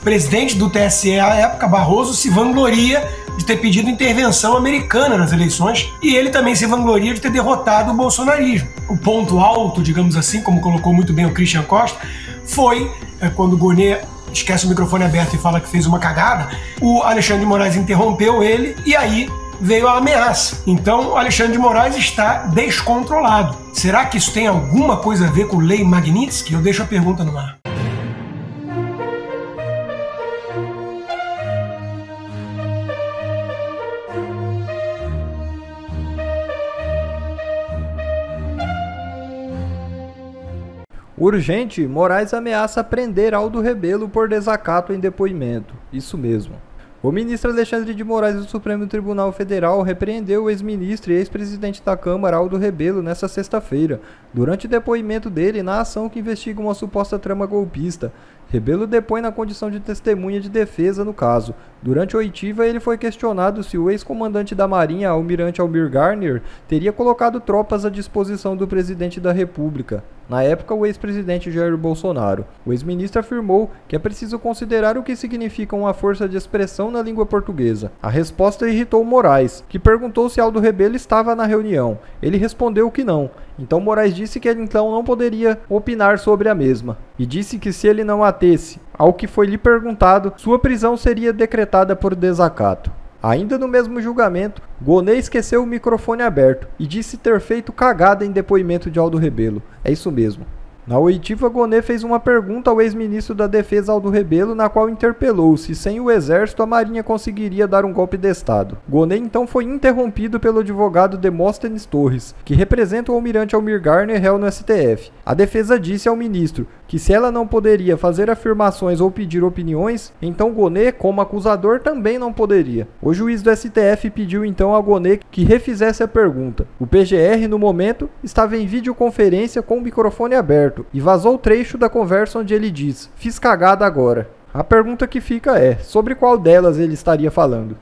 presidente do TSE à época, Barroso, se vangloria de ter pedido intervenção americana nas eleições e ele também se vangloria de ter derrotado o bolsonarismo. O ponto alto, digamos assim, como colocou muito bem o Christian Costa, foi quando o Gonê esquece o microfone aberto e fala que fez uma cagada, o Alexandre de Moraes interrompeu ele e aí veio a ameaça. Então, o Alexandre de Moraes está descontrolado. Será que isso tem alguma coisa a ver com Lei Magnitsky? Eu deixo a pergunta no ar. Urgente, Moraes ameaça prender Aldo Rebelo por desacato em depoimento. Isso mesmo. O ministro Alexandre de Moraes do Supremo Tribunal Federal repreendeu o ex-ministro e ex-presidente da Câmara, Aldo Rebelo, nesta sexta-feira, durante o depoimento dele na ação que investiga uma suposta trama golpista. Rebelo depõe na condição de testemunha de defesa no caso. Durante a oitiva, ele foi questionado se o ex-comandante da Marinha, almirante Almir Garner, teria colocado tropas à disposição do presidente da República. Na época, o ex-presidente Jair Bolsonaro. O ex-ministro afirmou que é preciso considerar o que significa uma força de expressão na língua portuguesa. A resposta irritou Moraes, que perguntou se Aldo Rebelo estava na reunião. Ele respondeu que não. Então Moraes disse que ele então não poderia opinar sobre a mesma. E disse que se ele não atesse ao que foi lhe perguntado, sua prisão seria decretada por desacato. Ainda no mesmo julgamento, Gonê esqueceu o microfone aberto e disse ter feito cagada em depoimento de Aldo Rebelo. É isso mesmo. Na oitiva, Gonê fez uma pergunta ao ex-ministro da Defesa Aldo Rebelo, na qual interpelou se sem o exército a Marinha conseguiria dar um golpe de Estado. Gonê então foi interrompido pelo advogado Demóstenes Torres, que representa o almirante Almir Garner, réu no STF. A defesa disse ao ministro que se ela não poderia fazer afirmações ou pedir opiniões, então Gonê, como acusador, também não poderia. O juiz do STF pediu então a Gonê que refizesse a pergunta. O PGR, no momento, estava em videoconferência com o microfone aberto e vazou o trecho da conversa onde ele diz: "Fiz cagada agora". A pergunta que fica é, sobre qual delas ele estaria falando?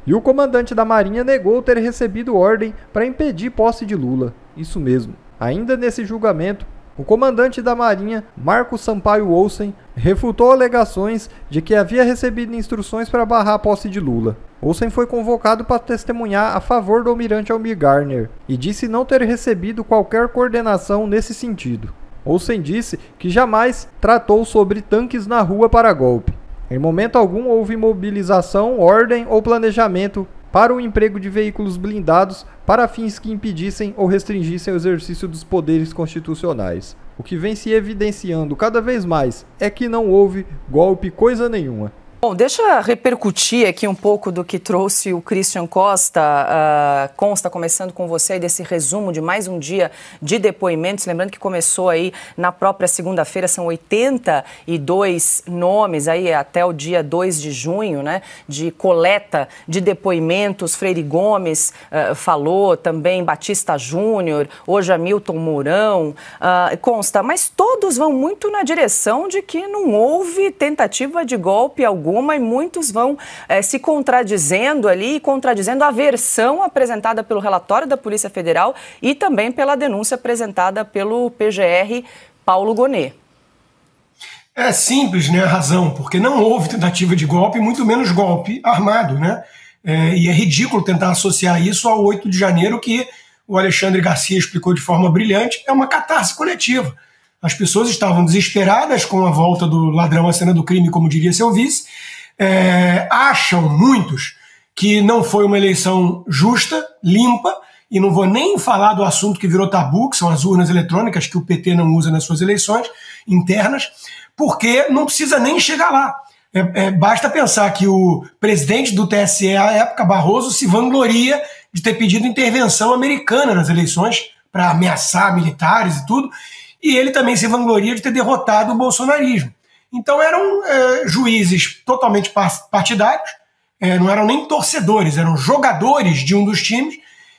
E o comandante da Marinha negou ter recebido ordem para impedir posse de Lula. Isso mesmo. Ainda nesse julgamento, o comandante da Marinha, Marcos Sampaio Olsen, refutou alegações de que havia recebido instruções para barrar a posse de Lula. Olsen foi convocado para testemunhar a favor do almirante Almir Garner e disse não ter recebido qualquer coordenação nesse sentido. Olsen disse que jamais tratou sobre tanques na rua para golpe. Em momento algum houve mobilização, ordem ou planejamento para o emprego de veículos blindados para fins que impedissem ou restringissem o exercício dos poderes constitucionais. O que vem se evidenciando cada vez mais é que não houve golpe coisa nenhuma. Bom, deixa eu repercutir aqui um pouco do que trouxe o Christian Costa. Consta, começando com você, desse resumo de mais um dia de depoimentos. Lembrando que começou aí na própria segunda-feira, são 82 nomes aí até o dia 2 de junho, né, de coleta de depoimentos. Freire Gomes falou, também Batista Júnior, hoje Hamilton Mourão. Consta, mas todos vão muito na direção de que não houve tentativa de golpe algum, e muitos vão se contradizendo ali, contradizendo a versão apresentada pelo relatório da Polícia Federal e também pela denúncia apresentada pelo PGR Paulo Gonê. É simples, né, a razão, porque não houve tentativa de golpe, muito menos golpe armado, né? E é ridículo tentar associar isso ao 8 de janeiro, que o Alexandre Garcia explicou de forma brilhante, é uma catarse coletiva. As pessoas estavam desesperadas com a volta do ladrão à cena do crime, como diria seu vice. Acham muitos que não foi uma eleição justa, limpa, e não vou nem falar do assunto que virou tabu, que são as urnas eletrônicas que o PT não usa nas suas eleições internas, porque não precisa nem chegar lá. Basta pensar que o presidente do TSE à época, Barroso, se vangloria de ter pedido intervenção americana nas eleições para ameaçar militares e tudo, e ele também se vangloria de ter derrotado o bolsonarismo. Então eram juízes totalmente partidários, não eram nem torcedores, eram jogadores de um dos times,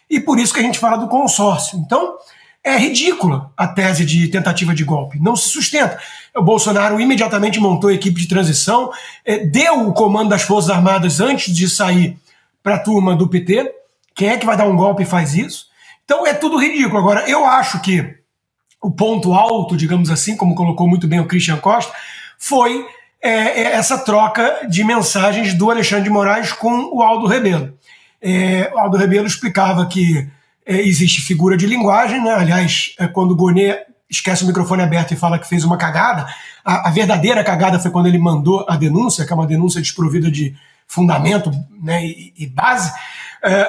e por isso que a gente fala do consórcio. Então é ridícula a tese de tentativa de golpe, não se sustenta. O Bolsonaro imediatamente montou a equipe de transição, deu o comando das Forças Armadas antes de sair para a turma do PT. Quem é que vai dar um golpe e faz isso? Então é tudo ridículo. Agora, eu acho que o ponto alto, digamos assim, como colocou muito bem o Christian Costa, foi essa troca de mensagens do Alexandre de Moraes com o Aldo Rebelo. O Aldo Rebelo explicava que existe figura de linguagem, né? Aliás, quando o Gonê esquece o microfone aberto e fala que fez uma cagada, a verdadeira cagada foi quando ele mandou a denúncia, que é uma denúncia desprovida de fundamento, né, e base.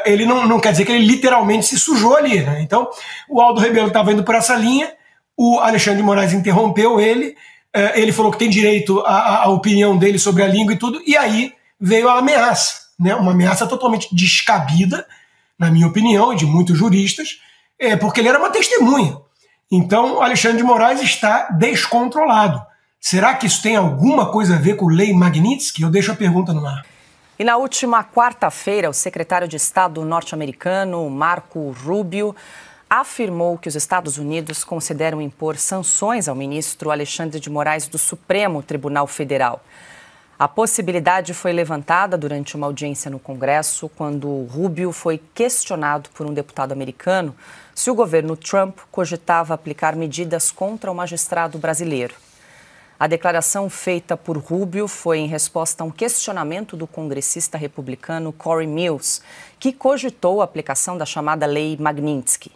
Ele não quer dizer que ele literalmente se sujou ali, né? Então, o Aldo Rebelo estava indo por essa linha, o Alexandre de Moraes interrompeu ele, ele falou que tem direito à opinião dele sobre a língua e tudo, e aí veio a ameaça, né? Uma ameaça totalmente descabida, na minha opinião, e de muitos juristas, porque ele era uma testemunha. Então, o Alexandre de Moraes está descontrolado. Será que isso tem alguma coisa a ver com Lei Magnitsky? Eu deixo a pergunta no ar. E na última quarta-feira, o secretário de Estado norte-americano, Marco Rubio, afirmou que os Estados Unidos consideram impor sanções ao ministro Alexandre de Moraes do Supremo Tribunal Federal. A possibilidade foi levantada durante uma audiência no Congresso, quando Rubio foi questionado por um deputado americano se o governo Trump cogitava aplicar medidas contra o magistrado brasileiro. A declaração feita por Rubio foi em resposta a um questionamento do congressista republicano Corey Mills, que cogitou a aplicação da chamada Lei Magnitsky.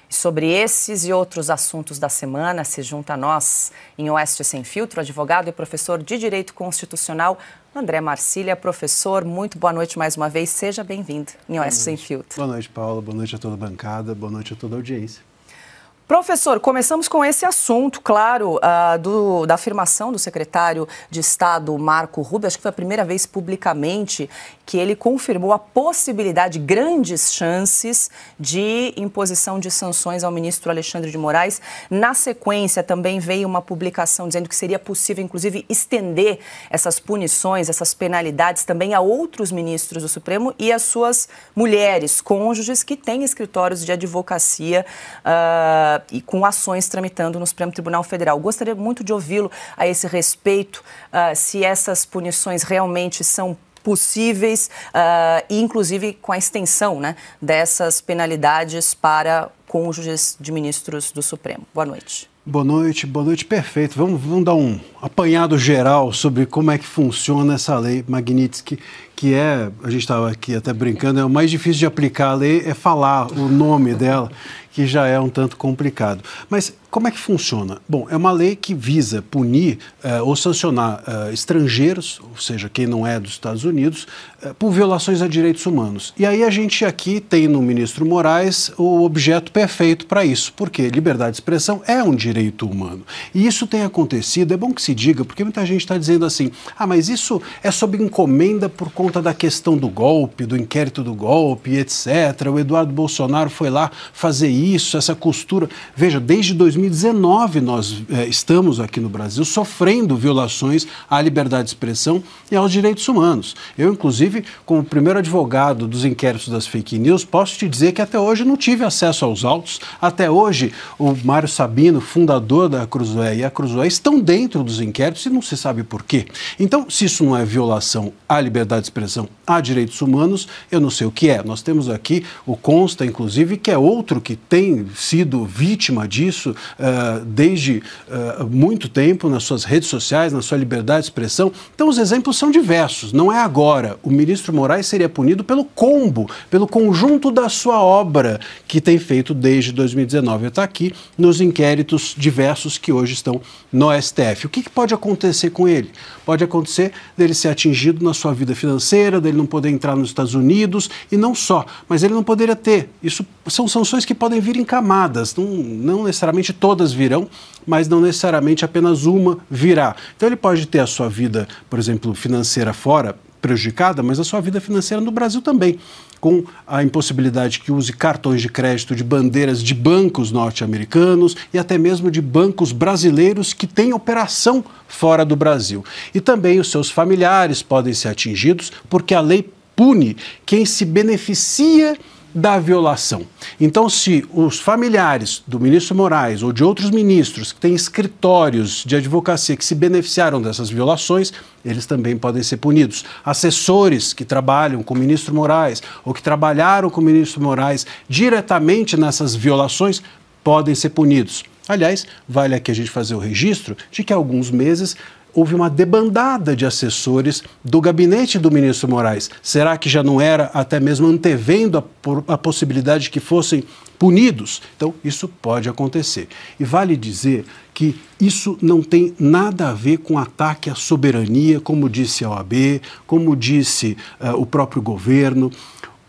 Sobre esses e outros assuntos da semana, se junta a nós, em Oeste Sem Filtro, advogado e professor de Direito Constitucional, André Marcília. Professor, muito boa noite mais uma vez. Seja bem-vindo em Oeste Sem Filtro. Boa noite, Paula. Boa noite a toda a bancada. Boa noite a toda a audiência. Professor, começamos com esse assunto, claro, da afirmação do secretário de Estado, Marco Rubio. Acho que foi a primeira vez publicamente que ele confirmou a possibilidade, grandes chances, de imposição de sanções ao ministro Alexandre de Moraes. Na sequência, também veio uma publicação dizendo que seria possível, inclusive, estender essas punições, essas penalidades também a outros ministros do Supremo e as suas mulheres, cônjuges, que têm escritórios de advocacia e com ações tramitando no Supremo Tribunal Federal. Gostaria muito de ouvi-lo a esse respeito, se essas punições realmente são possíveis, e inclusive com a extensão, né, dessas penalidades para cônjuges de ministros do Supremo. Boa noite. Boa noite, perfeito. Vamos dar um apanhado geral sobre como é que funciona essa lei Magnitsky, que a gente estava aqui até brincando, é o mais difícil de aplicar a lei, é falar o nome dela, que já é um tanto complicado. Mas como é que funciona? Bom, é uma lei que visa punir ou sancionar estrangeiros, ou seja, quem não é dos Estados Unidos, por violações a direitos humanos. E aí a gente aqui tem no ministro Moraes o objeto perfeito para isso, porque liberdade de expressão é um direito humano. E isso tem acontecido, é bom que se diga, porque muita gente está dizendo assim, mas isso é sob encomenda por conta da questão do golpe, do inquérito do golpe, etc. O Eduardo Bolsonaro foi lá fazer isso, essa costura. Veja, desde 2019 nós estamos aqui no Brasil sofrendo violações à liberdade de expressão e aos direitos humanos. Eu, inclusive, como primeiro advogado dos inquéritos das fake news, posso te dizer que até hoje não tive acesso aos autos. Até hoje, o Mário Sabino, fundador da Cruzoé, e a Cruzoé estão dentro dos inquéritos e não se sabe por quê. Então, se isso não é violação à liberdade de expressão, a direitos humanos, eu não sei o que é. Nós temos aqui o Consta, inclusive, que é outro que tem sido vítima disso desde muito tempo nas suas redes sociais, na sua liberdade de expressão. Então, os exemplos são diversos. Não é agora. O ministro Moraes seria punido pelo combo, pelo conjunto da sua obra que tem feito desde 2019. Está aqui nos inquéritos diversos que hoje estão no STF. O que pode acontecer com ele? Pode acontecer dele ser atingido na sua vida financeira, dele não poder entrar nos Estados Unidos e não só, mas ele não poderia ter. Isso são sanções que podem vir em camadas, não necessariamente todas virão, mas não necessariamente apenas uma virá. Então ele pode ter a sua vida, por exemplo, financeira fora prejudicada, mas a sua vida financeira no Brasil também, com a impossibilidade que use cartões de crédito de bandeiras de bancos norte-americanos e até mesmo de bancos brasileiros que têm operação fora do Brasil. E também os seus familiares podem ser atingidos, porque a lei pune quem se beneficia da violação. Então, se os familiares do ministro Moraes ou de outros ministros que têm escritórios de advocacia que se beneficiaram dessas violações, eles também podem ser punidos. Assessores que trabalham com o ministro Moraes ou que trabalharam com o ministro Moraes diretamente nessas violações podem ser punidos. Aliás, vale aqui a gente fazer o registro de que há alguns meses houve uma debandada de assessores do gabinete do ministro Moraes. Será que já não era até mesmo antevendo a possibilidade de que fossem punidos? Então, isso pode acontecer. E vale dizer que isso não tem nada a ver com ataque à soberania, como disse a OAB, como disse o próprio governo.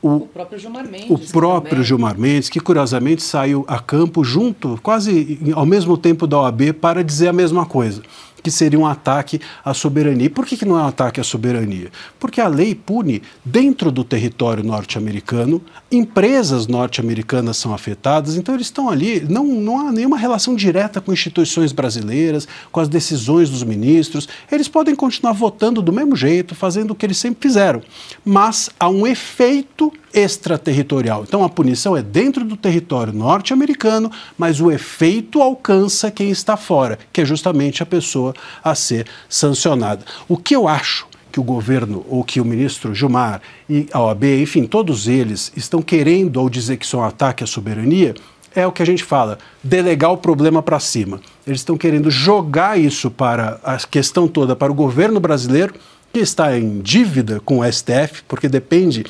O próprio Gilmar Mendes. O próprio Gilmar Mendes, que curiosamente saiu a campo junto, quase ao mesmo tempo da OAB, para dizer a mesma coisa, que seria um ataque à soberania. E por que não é um ataque à soberania? Porque a lei pune dentro do território norte-americano, empresas norte-americanas são afetadas, então eles estão ali, não há nenhuma relação direta com instituições brasileiras, com as decisões dos ministros, eles podem continuar votando do mesmo jeito, fazendo o que eles sempre fizeram, mas há um efeito extraterritorial. Então a punição é dentro do território norte-americano, mas o efeito alcança quem está fora, que é justamente a pessoa a ser sancionada. O que eu acho que o governo, ou que o ministro Gilmar e a OAB, enfim, todos eles estão querendo, ao dizer que isso é um ataque à soberania, é o que a gente fala, delegar o problema para cima. Eles estão querendo jogar isso para a questão toda para o governo brasileiro, que está em dívida com o STF, porque depende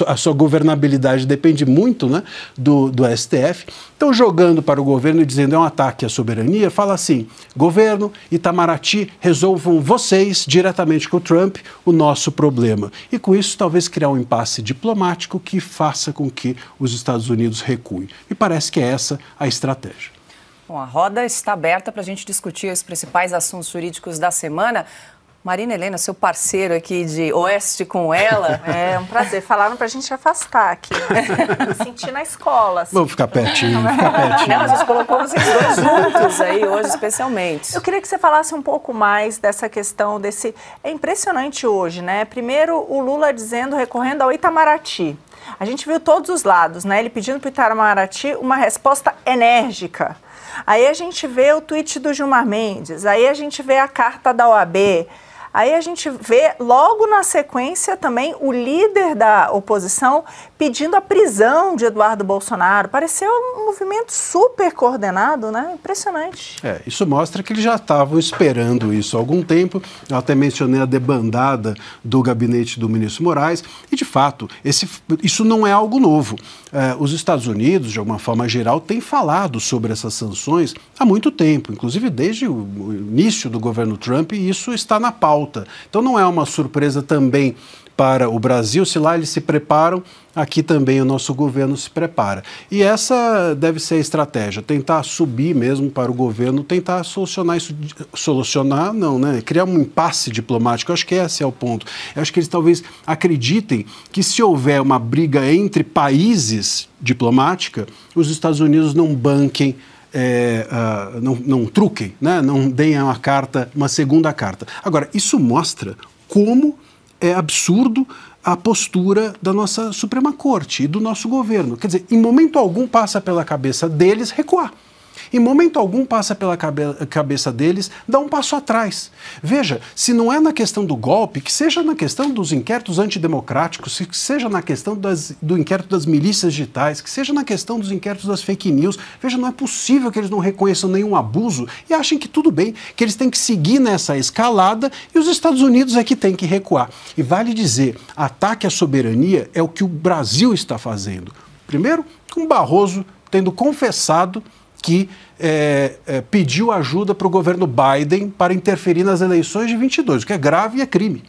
a sua governabilidade depende muito, né, do STF. Então, jogando para o governo e dizendo é um ataque à soberania, fala assim, governo, Itamaraty, resolvam vocês, diretamente com o Trump, o nosso problema. E com isso, talvez criar um impasse diplomático que faça com que os Estados Unidos recuem. E parece que é essa a estratégia. Bom, a roda está aberta para a gente discutir os principais assuntos jurídicos da semana. Marina Helena, seu parceiro aqui de Oeste com ela. É um prazer. Falaram pra gente afastar aqui. Me sentir na escola. Assim. Vamos ficar pertinho, ficar pertinho. Não, a gente colocou vocês dois juntos aí hoje, especialmente. Eu queria que você falasse um pouco mais dessa questão desse... É impressionante hoje, né? Primeiro, o Lula dizendo, recorrendo ao Itamaraty. A gente viu todos os lados, né? Ele pedindo pro Itamaraty uma resposta enérgica. Aí a gente vê o tweet do Gilmar Mendes, aí a gente vê a carta da OAB, aí a gente vê logo na sequência também o líder da oposição pedindo a prisão de Eduardo Bolsonaro. Pareceu um movimento super coordenado, né? Impressionante. Isso mostra que eles já estavam esperando isso há algum tempo. Eu até mencionei a debandada do gabinete do ministro Moraes e, de fato, isso não é algo novo. Os Estados Unidos, de alguma forma geral, têm falado sobre essas sanções há muito tempo, inclusive desde o início do governo Trump, e isso está na pauta. Então não é uma surpresa também para o Brasil, se lá eles se preparam, aqui também o nosso governo se prepara. E essa deve ser a estratégia, tentar subir mesmo para o governo, tentar solucionar isso, criar um impasse diplomático. Eu acho que esse é o ponto. Eu acho que eles talvez acreditem que se houver uma briga entre países diplomática, os Estados Unidos não banquem, não truquem, né? Não deem uma segunda carta. Agora, isso mostra como é absurdo a postura da nossa Suprema Corte e do nosso governo. Quer dizer, em momento algum passa pela cabeça deles recuar. Em momento algum passa pela cabeça deles dar um passo atrás. Veja, se não é na questão do golpe, que seja na questão dos inquéritos antidemocráticos, que seja na questão do inquérito das milícias digitais, que seja na questão dos inquéritos das fake news. Veja, não é possível que eles não reconheçam nenhum abuso e achem que tudo bem, que eles têm que seguir nessa escalada e os Estados Unidos é que têm que recuar. E vale dizer, ataque à soberania é o que o Brasil está fazendo. Primeiro, com Barroso tendo confessado que pediu ajuda para o governo Biden para interferir nas eleições de 22, o que é grave e é crime.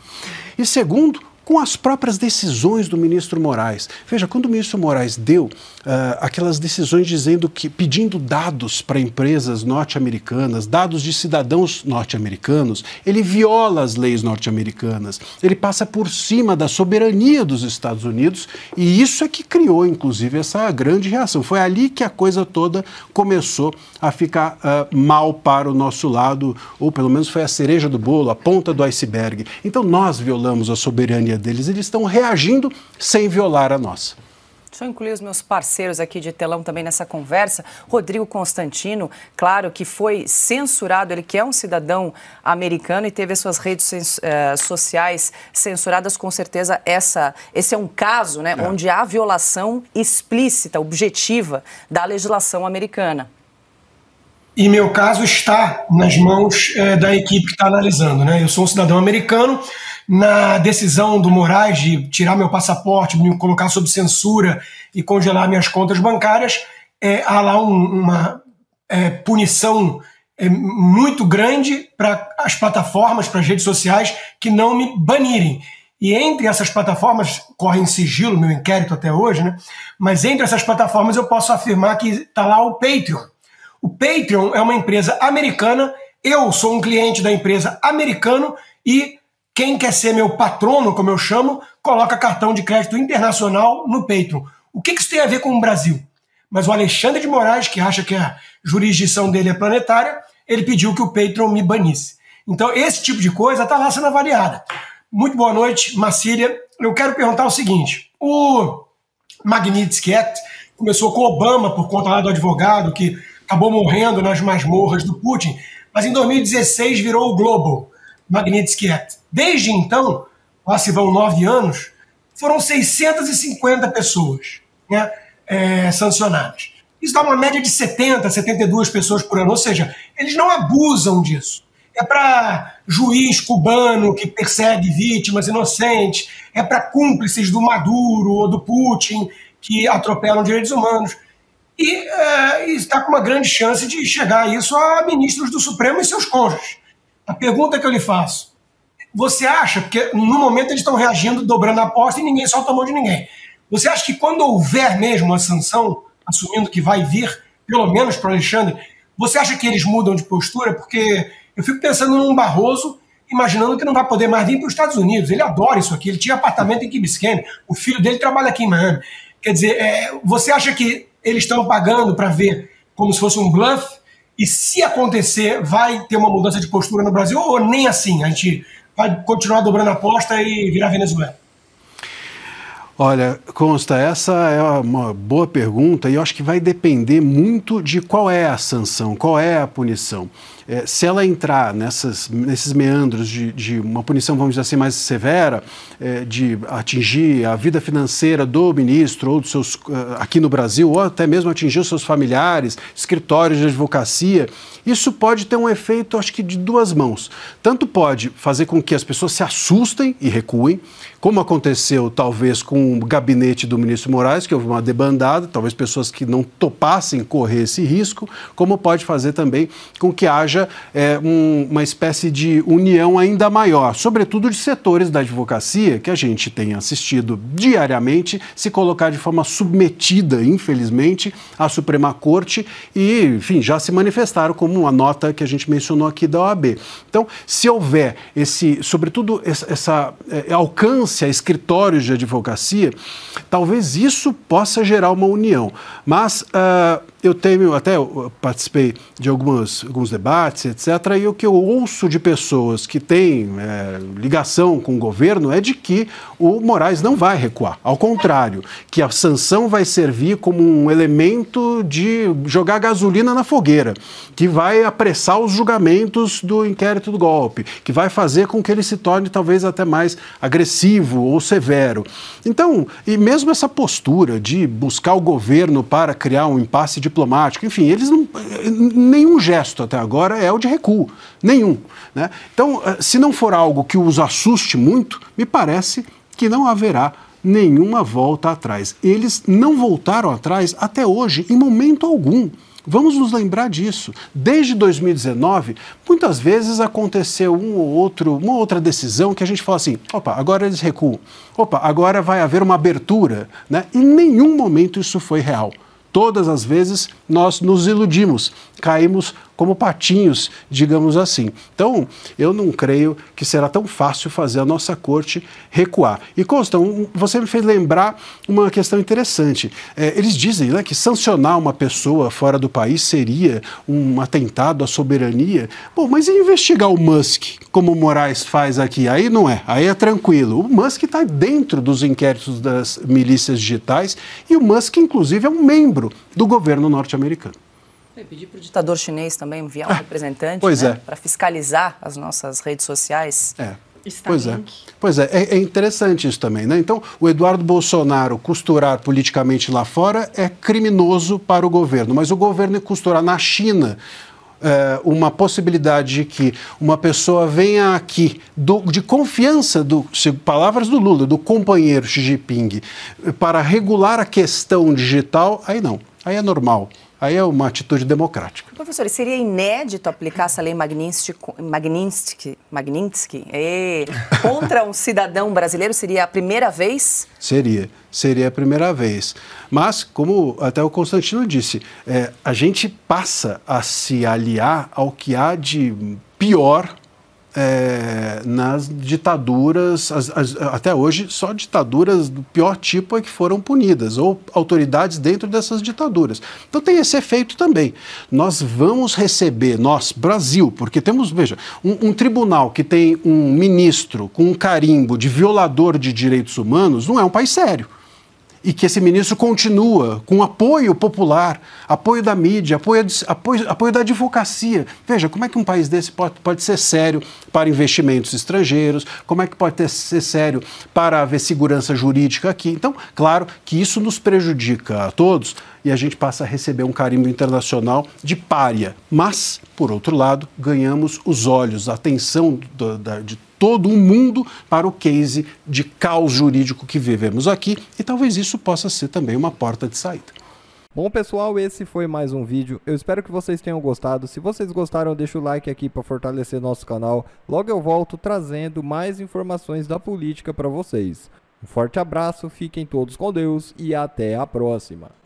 E segundo, com as próprias decisões do ministro Moraes. Veja, quando o ministro Moraes deu aquelas decisões pedindo dados para empresas norte-americanas, dados de cidadãos norte-americanos, ele viola as leis norte-americanas, ele passa por cima da soberania dos Estados Unidos e isso é que criou, inclusive, essa grande reação. Foi ali que a coisa toda começou a ficar mal para o nosso lado, ou pelo menos foi a cereja do bolo, a ponta do iceberg. Então nós violamos a soberania deles, eles estão reagindo sem violar a nossa. Deixa eu incluir os meus parceiros aqui de telão também nessa conversa. Rodrigo Constantino, claro que foi censurado, ele que é um cidadão americano e teve as suas redes sociais censuradas, com certeza esse é um caso, né, onde há violação explícita, objetiva da legislação americana. E meu caso está nas mãos da equipe que está analisando, né? Eu sou um cidadão americano. Na decisão do Moraes de tirar meu passaporte, me colocar sob censura e congelar minhas contas bancárias, há lá uma punição muito grande para as plataformas, para as redes sociais que não me banirem. E entre essas plataformas, corre em sigilo meu inquérito até hoje, né? Mas entre essas plataformas eu posso afirmar que está lá o Patreon. O Patreon é uma empresa americana, eu sou um cliente da empresa americano e quem quer ser meu patrono, como eu chamo, coloca cartão de crédito internacional no Patreon. O que isso tem a ver com o Brasil? Mas o Alexandre de Moraes, que acha que a jurisdição dele é planetária, ele pediu que o Patreon me banisse. Então esse tipo de coisa está lá sendo avaliada. Muito boa noite, Marcília. Eu quero perguntar o seguinte, o Magnitsky Act começou com Obama por conta lá do advogado que acabou morrendo nas masmorras do Putin, mas em 2016 virou o Global Magnitsky Act. Desde então, lá se vão 9 anos, foram 650 pessoas, né, sancionadas. Isso dá uma média de 70, 72 pessoas por ano, ou seja, eles não abusam disso. É para juiz cubano que persegue vítimas inocentes, é para cúmplices do Maduro ou do Putin que atropelam direitos humanos. E está com uma grande chance de chegar isso a ministros do Supremo e seus cônjuges. A pergunta que eu lhe faço, você acha, porque no momento eles estão reagindo, dobrando a aposta e ninguém solta a mão de ninguém, você acha que quando houver mesmo uma sanção, assumindo que vai vir, pelo menos para o Alexandre, você acha que eles mudam de postura? Porque eu fico pensando num Barroso, imaginando que não vai poder mais vir para os Estados Unidos. Ele adora isso aqui, ele tinha apartamento em Key Biscayne, o filho dele trabalha aqui em Miami. Quer dizer, você acha que eles estão pagando para ver como se fosse um bluff? E se acontecer, vai ter uma mudança de postura no Brasil? Ou nem assim? A gente vai continuar dobrando a aposta e virar Venezuela? Olha, Consta, essa é uma boa pergunta e eu acho que vai depender muito de qual é a sanção, qual é a punição. Se ela entrar nesses meandros de uma punição, vamos dizer assim, mais severa, de atingir a vida financeira do ministro ou dos seus, aqui no Brasil, ou até mesmo atingir os seus familiares, escritórios de advocacia, isso pode ter um efeito, acho que de duas mãos. Tanto pode fazer com que as pessoas se assustem e recuem, como aconteceu talvez com o gabinete do ministro Moraes, que houve uma debandada, talvez pessoas que não topassem correr esse risco, como pode fazer também com que haja uma espécie de união ainda maior, sobretudo de setores da advocacia, que a gente tem assistido diariamente se colocar de forma submetida, infelizmente, à Suprema Corte e, enfim, já se manifestaram como uma nota que a gente mencionou aqui da OAB. Então, se houver sobretudo essa alcance a escritórios de advocacia, talvez isso possa gerar uma união. Mas eu participei de alguns debates, etc., e o que eu ouço de pessoas que têm ligação com o governo é de que o Moraes não vai recuar. Ao contrário, que a sanção vai servir como um elemento de jogar gasolina na fogueira, que vai apressar os julgamentos do inquérito do golpe, que vai fazer com que ele se torne talvez até mais agressivo ou severo. Então, e mesmo essa postura de buscar o governo para criar um impasse diplomático, enfim, eles não, nenhum gesto até agora é o de recuo, nenhum, né? Então, se não for algo que os assuste muito, me parece que não haverá nenhuma volta atrás. Eles não voltaram atrás até hoje, em momento algum. Vamos nos lembrar disso. Desde 2019, muitas vezes aconteceu uma outra decisão que a gente fala assim, opa, agora eles recuam, opa, agora vai haver uma abertura, né? Em nenhum momento isso foi real. Todas as vezes nós nos iludimos, caímos como patinhos, digamos assim. Então, eu não creio que será tão fácil fazer a nossa corte recuar. E, Constão, você me fez lembrar uma questão interessante. Eles dizem, né, que sancionar uma pessoa fora do país seria um atentado à soberania. Bom, mas e investigar o Musk, como o Moraes faz aqui? Aí não é, aí é tranquilo. O Musk está dentro dos inquéritos das milícias digitais e o Musk, inclusive, é um membro do governo norte-americano. Pedir para o ditador chinês também enviar um representante, para fiscalizar as nossas redes sociais. Pois é interessante isso também, né? Então, o Eduardo Bolsonaro costurar politicamente lá fora é criminoso para o governo, mas o governo costurar na China uma possibilidade de que uma pessoa venha aqui de confiança, palavras do Lula, do companheiro Xi Jinping, para regular a questão digital, aí não, aí é normal. Aí é uma atitude democrática. Professor, seria inédito aplicar essa lei Magnitsky contra um cidadão brasileiro? Seria a primeira vez? Seria a primeira vez. Mas, como até o Constantino disse, a gente passa a se aliar ao que há de pior nas ditaduras, até hoje só ditaduras do pior tipo é que foram punidas, ou autoridades dentro dessas ditaduras. Então tem esse efeito também. Nós vamos receber, nós, Brasil, porque temos, veja, um tribunal que tem um ministro com um carimbo de violador de direitos humanos, não é um país sério. E que esse ministro continua com apoio popular, apoio da mídia, apoio da advocacia. Veja, como é que um país desse pode ser sério para investimentos estrangeiros, como é que pode ser sério para haver segurança jurídica aqui. Então, claro que isso nos prejudica a todos e a gente passa a receber um carimbo internacional de pária. Mas, por outro lado, ganhamos os olhos, a atenção de todo o mundo para o case de caos jurídico que vivemos aqui e talvez isso possa ser também uma porta de saída. Bom, pessoal, esse foi mais um vídeo. Eu espero que vocês tenham gostado. Se vocês gostaram, deixa o like aqui para fortalecer nosso canal. Logo eu volto trazendo mais informações da política para vocês. Um forte abraço, fiquem todos com Deus e até a próxima.